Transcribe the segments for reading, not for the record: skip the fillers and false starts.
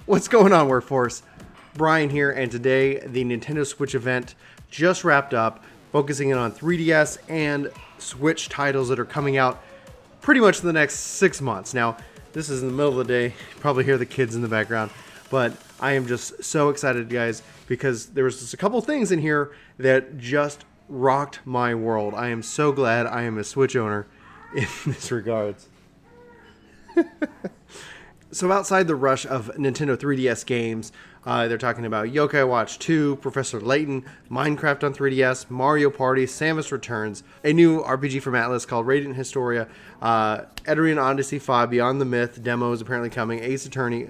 What's going on, workforce? Brian here, and today the Nintendo Switch event just wrapped up, focusing in on 3DS and Switch titles that are coming out pretty much in the next 6 months. Now, this is in the middle of the day. You probably hear the kids in the background, but I am just so excited, guys, because there was just a couple things in here that just rocked my world. I am so glad I am a Switch owner in this regards. So outside the rush of Nintendo 3DS games, they're talking about Yokai Watch 2, Professor Layton, Minecraft on 3DS, Mario Party, Samus Returns, a new RPG from Atlas called Radiant Historia, Eternian Odyssey 5, Beyond the Myth demo is apparently coming, Ace Attorney,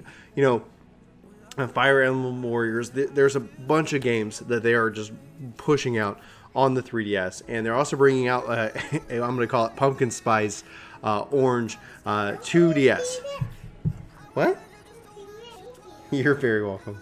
Fire Emblem Warriors. There's a bunch of games that they are just pushing out on the 3DS, and they're also bringing out, I'm going to call it Pumpkin Spice Orange 2DS. What? You're very welcome.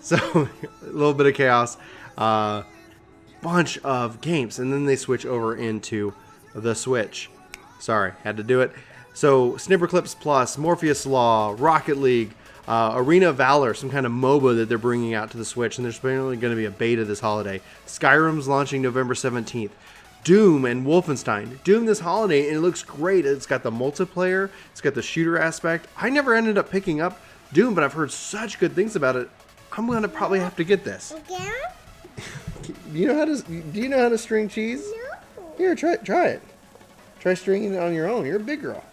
So, a little bit of chaos, bunch of games, and then they switch over into the Switch. Sorry, had to do it. So, Snipperclips Plus, Morpheus Law, Rocket League, Arena of Valor, some kind of MOBA that they're bringing out to the Switch, and there's apparently going to be a beta this holiday. Skyrim's launching November 17th. Doom and Wolfenstein. Doom this holiday, and it looks great. It's got the multiplayer. It's got the shooter aspect. I never ended up picking up Doom, but I've heard such good things about it. I'm gonna probably have to get this. Again? Do you know how to string cheese? No. Here, try it. Try stringing it on your own. You're a big girl.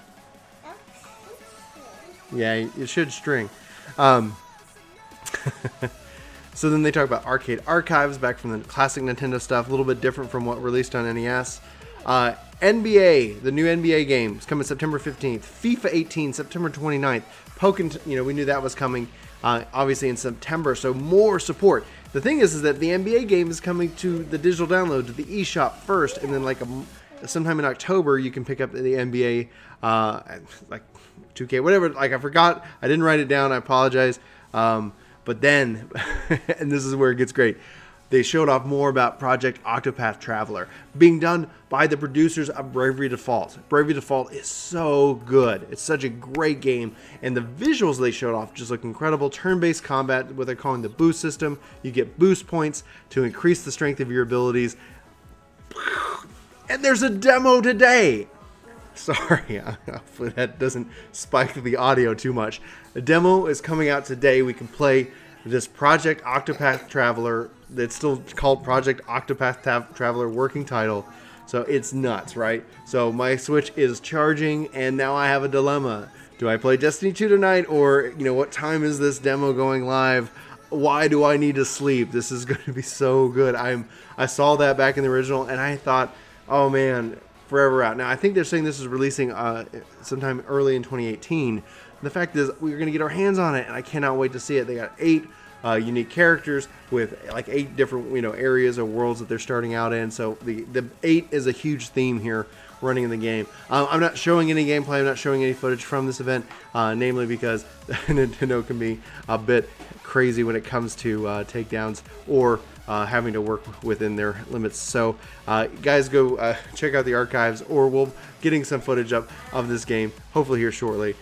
Yeah, you should string. So then they talk about Arcade Archives, back from the classic Nintendo stuff, a little bit different from what released on NES. NBA, the new NBA game, is coming September 15th. FIFA 18, September 29th. Pokken, we knew that was coming, obviously in September, so more support. The thing is that the NBA game is coming to the digital download, to the eShop first, and then sometime in October you can pick up the NBA, 2K, whatever. I forgot, I didn't write it down, I apologize. But then, and this is where it gets great, they showed off more about Project Octopath Traveler, being done by the producers of Bravely Default. Bravely Default is so good. It's such a great game, and the visuals they showed off just look incredible. Turn-based combat, what they're calling the boost system. You get boost points to increase the strength of your abilities. And there's a demo today. Sorry, hopefully that doesn't spike the audio too much. The demo is coming out today. We can play this Project Octopath Traveler. It's still called Project Octopath Traveler, working title. So it's nuts, right? So my Switch is charging, and now I have a dilemma. Do I play Destiny 2 tonight, or what time is this demo going live? Why do I need to sleep? This is going to be so good. I saw that back in the original, and I thought, oh man, forever out. Now, I think they're saying this is releasing sometime early in 2018. The fact is, we're going to get our hands on it, and I cannot wait to see it. They got 8 unique characters with 8 different areas or worlds that they're starting out in. So the 8 is a huge theme here running in the game. I'm not showing any gameplay. I'm not showing any footage from this event, namely because Nintendo can be a bit crazy when it comes to takedowns or having to work within their limits. So guys, go check out the archives, or we'll getting some footage up of this game hopefully here shortly.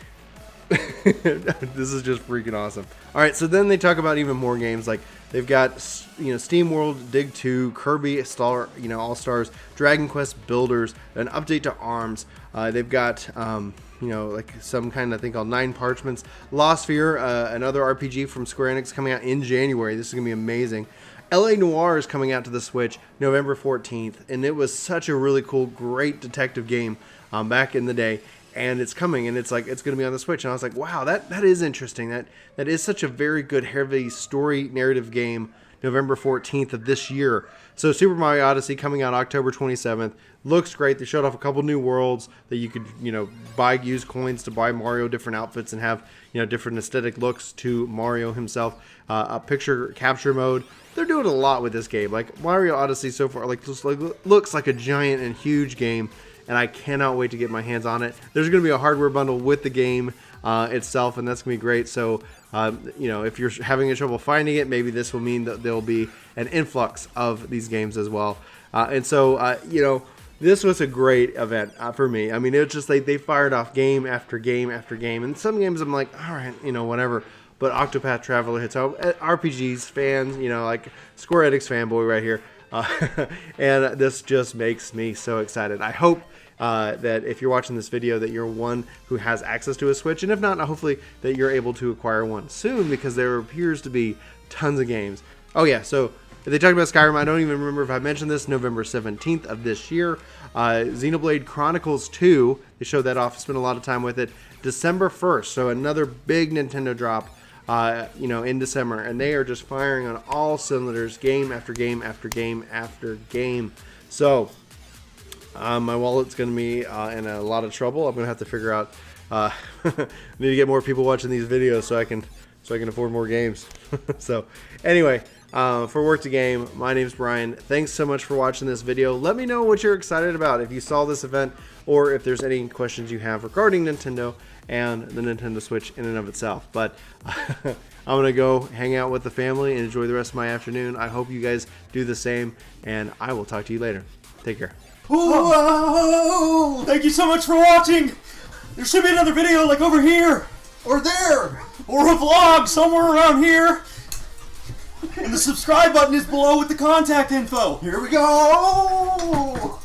This is just freaking awesome. All right, so then they talk about even more games. Like they've got Steam World Dig 2, Kirby Star, All Stars, Dragon Quest Builders, an update to ARMS. They've got some kind of thing called 9 Parchments, Lost Sphere, another RPG from Square Enix coming out in January. This is gonna be amazing. LA Noire is coming out to the Switch November 14th, and it was such a really cool, great detective game back in the day. And it's coming, and it's going to be on the Switch. And I was like, wow, that is interesting. That is such a very good, heavy story narrative game, November 14th of this year. So Super Mario Odyssey coming out October 27th. Looks great. They showed off a couple new worlds that you could, use coins to buy Mario different outfits and have, different aesthetic looks to Mario himself. A picture capture mode. They're doing a lot with this game. Like Mario Odyssey so far, looks like a giant and huge game. And I cannot wait to get my hands on it. There's going to be a hardware bundle with the game itself, and that's going to be great. So, if you're having trouble finding it, maybe this will mean that there will be an influx of these games as well. And so, this was a great event for me. I mean, it was just like they fired off game after game after game. And some games I'm like, all right, whatever. But Octopath Traveler hits home. RPGs fans, like Square Enix fanboy right here. And this just makes me so excited. I hope that if you're watching this video that you're one who has access to a Switch. And if not, hopefully that you're able to acquire one soon, because there appears to be tons of games. Oh yeah, so they talked about Skyrim. I don't even remember if I mentioned this. November 17th of this year. Xenoblade Chronicles 2. They showed that off. Spent a lot of time with it. December 1st. So another big Nintendo drop, in December. And they are just firing on all cylinders. Game after game after game after game. So my wallet's going to be in a lot of trouble. I'm going to have to figure out. Need to get more people watching these videos so I can afford more games. So anyway. For Work to Game, my name's Brian. Thanks so much for watching this video. Let me know what you're excited about, if you saw this event, or if there's any questions you have regarding Nintendo and the Nintendo Switch in and of itself. But I'm going to go hang out with the family and enjoy the rest of my afternoon. I hope you guys do the same, and I will talk to you later. Take care. Whoa! Thank you so much for watching. There should be another video like over here, or there, or a vlog somewhere around here. And the subscribe button is below with the contact info. Here we go!